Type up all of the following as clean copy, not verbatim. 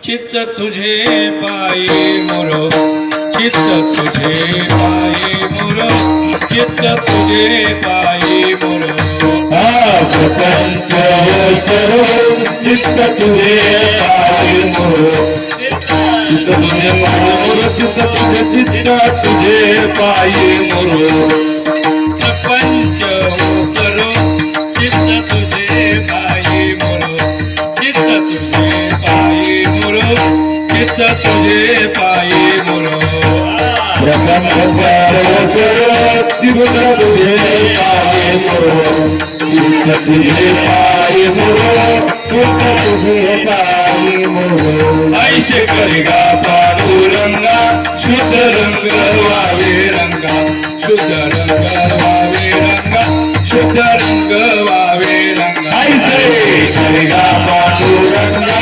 चित्त तुझे पाये मोरो चित्त तुझे पाये मोरो चित्त तुझे पाये मोरो प्रपंच सर्व चित्त तुझे पाये मोरो चित्त तुझे पाये मोरो चित्त तुझे पाये मोरो प्रपंच सर्व चित्त तुझे पाये मोरो चित्त तुझे पाये मोरो चित्त तुझे पाये मोरो प्रपंच सर्व चित्त तुझे पाये मोरो चित्त तुझे पाये मोरो चित्त तुझे पाये मोरो ऐसे करेगा पांडुरंगा शुद्ध रंग वावे रंगा शुद्ध रंग वावे रंगा शुद्ध रंग वावे रंगा ऐसे करेगा पांडुरंगा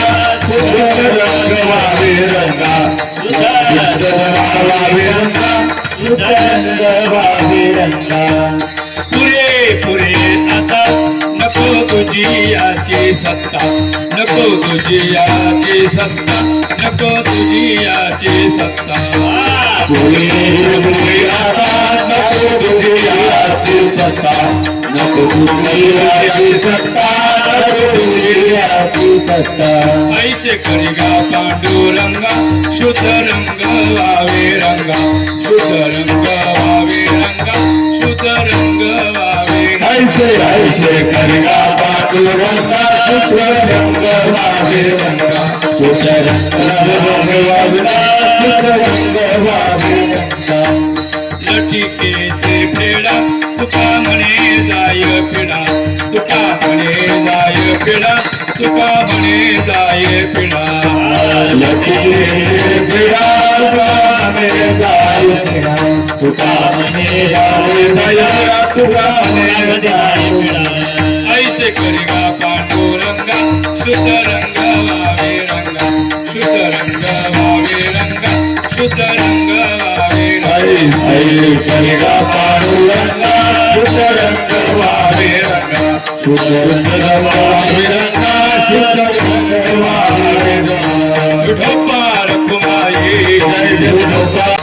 शुद्ध रंग वावे रंगा शुद्ध रंग वावे रंगा शुद्ध रंग वावे रंगा पुरे पुरे आता नको तुझी याची सत्ता नको तुझी याची सत्ता नको तुझी याची सत्ता पुरे पुरे आता नको तुझी याची सत्ता नको तुझी याची सत्ता नको तुझी याची सत्ता ऐसे करेगा पांडुरंगा शुद्ध रंग वावे रंगा शुद्ध रंग वावे रंगा शुद्ध रंग वावे ऐसे ऐसे करेगा पांडुरंगा शुद्ध रंग वावे रंगा शुद्ध रंग वावे रंगा शुद्ध रंग वावे रंगा लटिकेचे फेडा तुका म्हणे जाय पिढा तुका म्हणे जाय पिढा तुका म्हणे जाय पिढा लटिकेचे फेडा तुका म्हणे जाय पिढा तुका म्हणे जाय पिढा तुका म्हणे जाय पिढा ऐसे करेगा पांडुरंगा शुद्ध रंग वावे रंगा शुद्ध रंग वावे रंगा शुद्ध रंग वावे रंगा करेगा पांडुरंगा शुद्ध रंग वावे रंगा शुद्ध रंग वावे रंगा शुद्ध रंग वावे रंगा विठोबा रखुमाई जय विठोबा